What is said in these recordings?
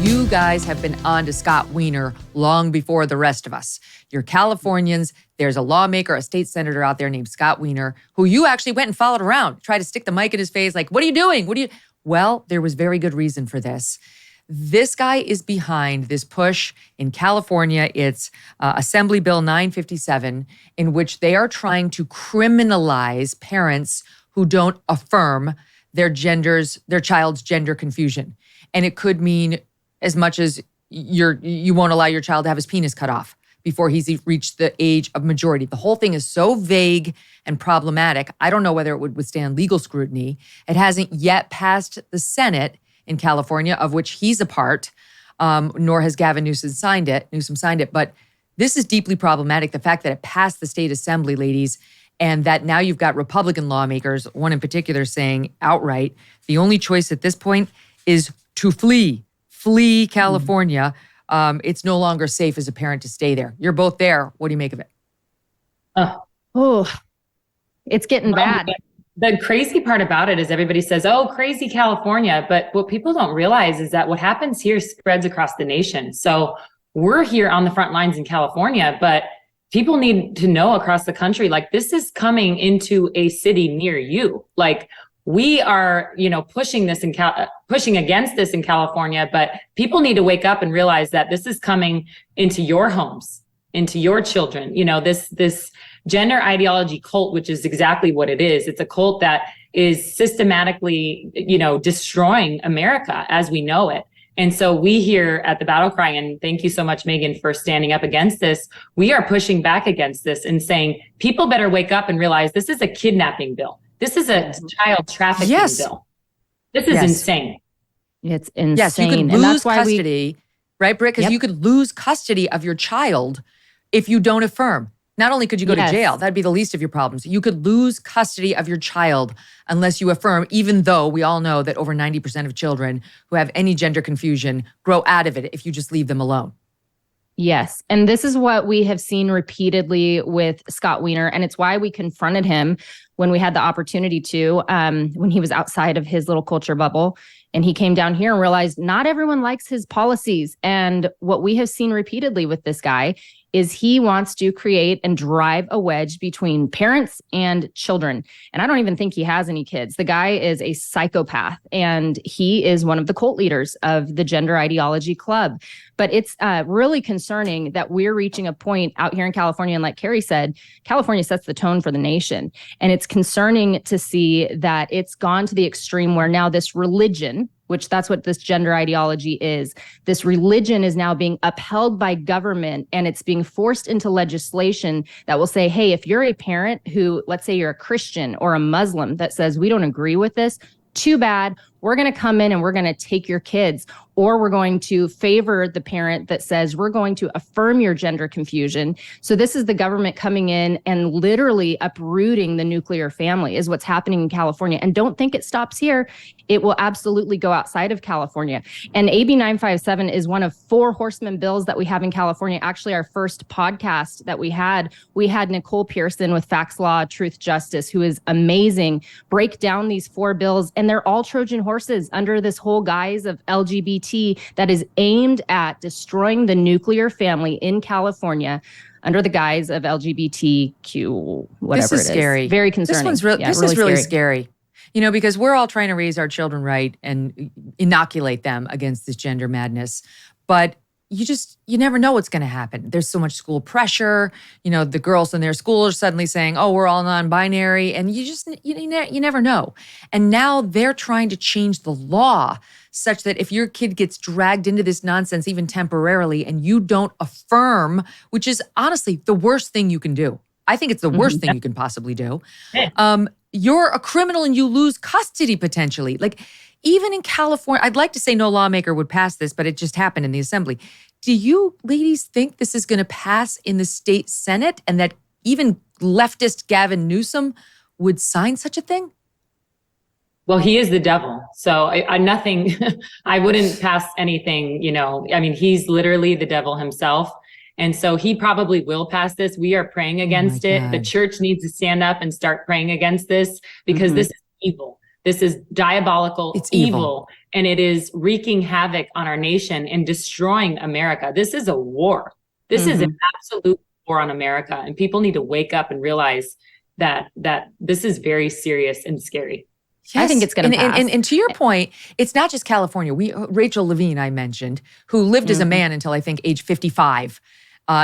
you guys have been on to Scott Wiener long before the rest of us. You're Californians. There's a lawmaker, a state senator out there named Scott Wiener, who you actually went and followed around, tried to stick the mic in his face, like, what are you doing? Well, there was very good reason for this. This guy is behind this push in California. It's Assembly Bill 957, in which they are trying to criminalize parents who don't affirm their child's gender confusion. And it could mean as much as you won't allow your child to have his penis cut off before he's reached the age of majority. The whole thing is so vague and problematic. I don't know whether it would withstand legal scrutiny. It hasn't yet passed the Senate in California, of which he's a part, nor has Gavin Newsom signed it. But this is deeply problematic. The fact that it passed the state assembly, ladies, and that now you've got Republican lawmakers, one in particular, saying outright, the only choice at this point is to flee California. It's no longer safe as a parent to stay there. You're both there. What do you make of it? It's getting bad. The crazy part about it is everybody says, oh, crazy California. But what people don't realize is that what happens here spreads across the nation. So we're here on the front lines in California, but people need to know across the country, like, this is coming into a city near you. Like, we are, pushing against this in California, but people need to wake up and realize that this is coming into your homes, into your children. This gender ideology cult, which is exactly what it is. It's a cult that is systematically, destroying America as we know it. And so we here at the Battle Cry, and thank you so much, Megyn, for standing up against this. We are pushing back against this and saying, people better wake up and realize this is a kidnapping bill. This is a child trafficking bill. This is insane. It's insane. Yes, you could lose custody, right, Britt? Because you could lose custody of your child if you don't affirm. Not only could you go to jail, that'd be the least of your problems. You could lose custody of your child unless you affirm, even though we all know that over 90% of children who have any gender confusion grow out of it if you just leave them alone. Yes. And this is what we have seen repeatedly with Scott Wiener. And it's why we confronted him when we had the opportunity to, when he was outside of his little culture bubble. And he came down here and realized not everyone likes his policies. And what we have seen repeatedly with this guy is he wants to create and drive a wedge between parents and children. And I don't even think he has any kids. The guy is a psychopath, and he is one of the cult leaders of the Gender Ideology Club. But it's really concerning that we're reaching a point out here in California. And like Carrie said, California sets the tone for the nation. And it's concerning to see that it's gone to the extreme where now this religion, which that's what this gender ideology is. This religion is now being upheld by government, and it's being forced into legislation that will say, hey, if you're a parent who, let's say you're a Christian or a Muslim that says, we don't agree with this, too bad. We're going to come in and we're going to take your kids, or we're going to favor the parent that says we're going to affirm your gender confusion. So this is the government coming in and literally uprooting the nuclear family is what's happening in California. And don't think it stops here. It will absolutely go outside of California. And AB 957 is one of 4 horseman bills that we have in California. Actually, our first podcast that we had Nicole Pearson with Facts Law, Truth, Justice, who is amazing, break down these 4 bills. And they're all Trojan horses under this whole guise of LGBT that is aimed at destroying the nuclear family in California under the guise of LGBTQ, whatever it is. This is scary. Very concerning. This is really scary. Because we're all trying to raise our children right and inoculate them against this gender madness. But you never know what's going to happen. There's so much school pressure. The girls in their school are suddenly saying, oh, we're all non-binary. And you never know. And now they're trying to change the law such that if your kid gets dragged into this nonsense, even temporarily, and you don't affirm, which is honestly the worst thing you can do. I think it's the worst thing you can possibly do. You're a criminal and you lose custody potentially. Like, even in California, I'd like to say no lawmaker would pass this, but it just happened in the assembly. Do you ladies think this is going to pass in the state Senate and that even leftist Gavin Newsom would sign such a thing? Well, he is the devil. So I wouldn't pass anything, he's literally the devil himself. And so he probably will pass this. We are praying against it. The church needs to stand up and start praying against this because this is evil. This is diabolical, It's evil. and it is wreaking havoc on our nation and destroying America. This is a war. This is an absolute war on America, and people need to wake up and realize that this is very serious and scary. Yes. I think it's going to pass. And to your point, it's not just California. Rachel Levine, I mentioned, who lived as a man until I think age 55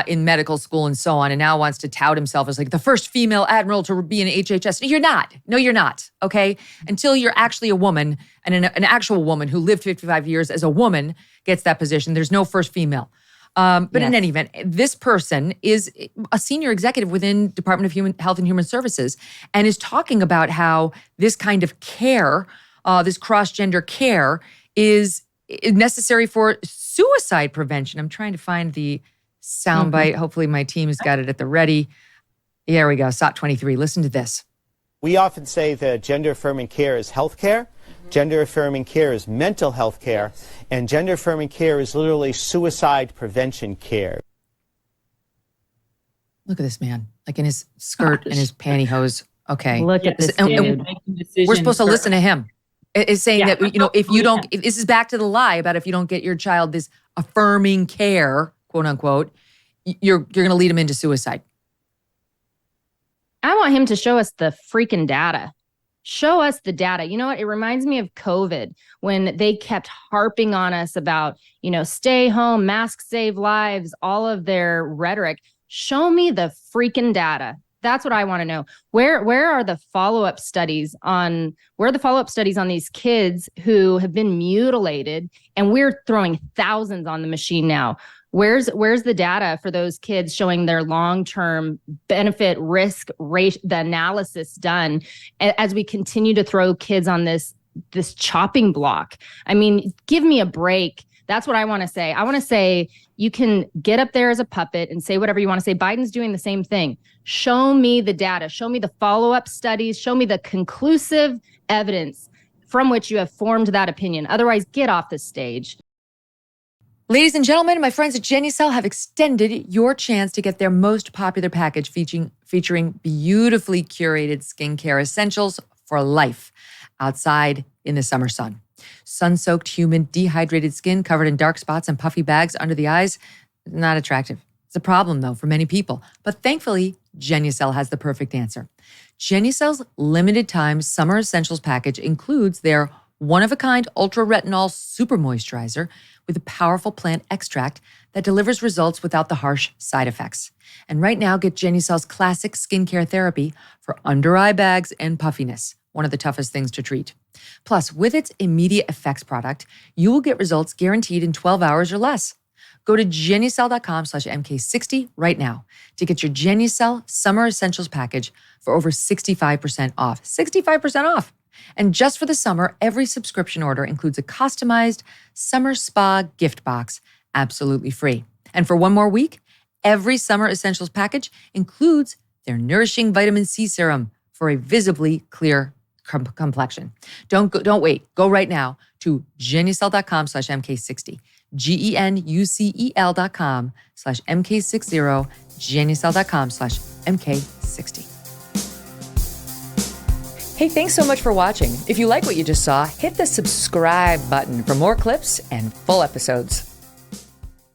in medical school and so on, and now wants to tout himself as like the first female admiral to be in HHS. You're not. No, you're not. Okay? Until you're actually a woman and an actual woman who lived 55 years as a woman gets that position, there's no first female. But in any event, this person is a senior executive within Department of Health and Human Services and is talking about how this kind of care, this cross-gender care, is necessary for suicide prevention. I'm trying to find the soundbite. Hopefully my team's got it at the ready. Here we go, SOT 23. Listen to this. We often say that gender-affirming care is health care. Gender-affirming care is mental health care, and gender-affirming care is literally suicide prevention care. Look at this man, like in his skirt and his pantyhose. Okay. Look at this dude. We're supposed to listen to him. It's saying that, if you don't, if this is back to the lie about if you don't get your child this affirming care, quote unquote, you're going to lead him into suicide. I want him to show us the freaking data. Show us the data. You know what? It reminds me of COVID when they kept harping on us about, stay home, masks save lives, all of their rhetoric. Show me the freaking data. That's what I want to know. Where are the follow-up studies on these kids who have been mutilated, and we're throwing thousands on the machine now? Where's the data for those kids showing their long-term benefit risk rate, the analysis done as we continue to throw kids on this chopping block? I mean, give me a break. That's what I want to say. I want to say you can get up there as a puppet and say whatever you want to say. Biden's doing the same thing. Show me the data. Show me the follow-up studies. Show me the conclusive evidence from which you have formed that opinion. Otherwise, get off the stage. Ladies and gentlemen, my friends at GenuCell have extended your chance to get their most popular package featuring beautifully curated skincare essentials for life outside in the summer sun. Sun-soaked, humid, dehydrated skin covered in dark spots and puffy bags under the eyes, not attractive. It's a problem, though, for many people. But thankfully, GenuCell has the perfect answer. GenuCell's limited-time summer essentials package includes their one-of-a-kind ultra-retinol super moisturizer with a powerful plant extract that delivers results without the harsh side effects. And right now, get GenuCell's classic skincare therapy for under-eye bags and puffiness, one of the toughest things to treat. Plus, with its immediate effects product, you will get results guaranteed in 12 hours or less. Go to GenuCell.com/MK60 right now to get your GenuCell Summer Essentials package for over 65% off. 65% off! And just for the summer, every subscription order includes a customized summer spa gift box, absolutely free. And for one more week, every Summer Essentials package includes their nourishing vitamin C serum for a visibly clear complexion. Don't wait. Go right now to GenuCell.com/MK60. GenuCell.com/MK60. GenuCell.com/MK60. Hey, thanks so much for watching. If you like what you just saw, hit the subscribe button for more clips and full episodes.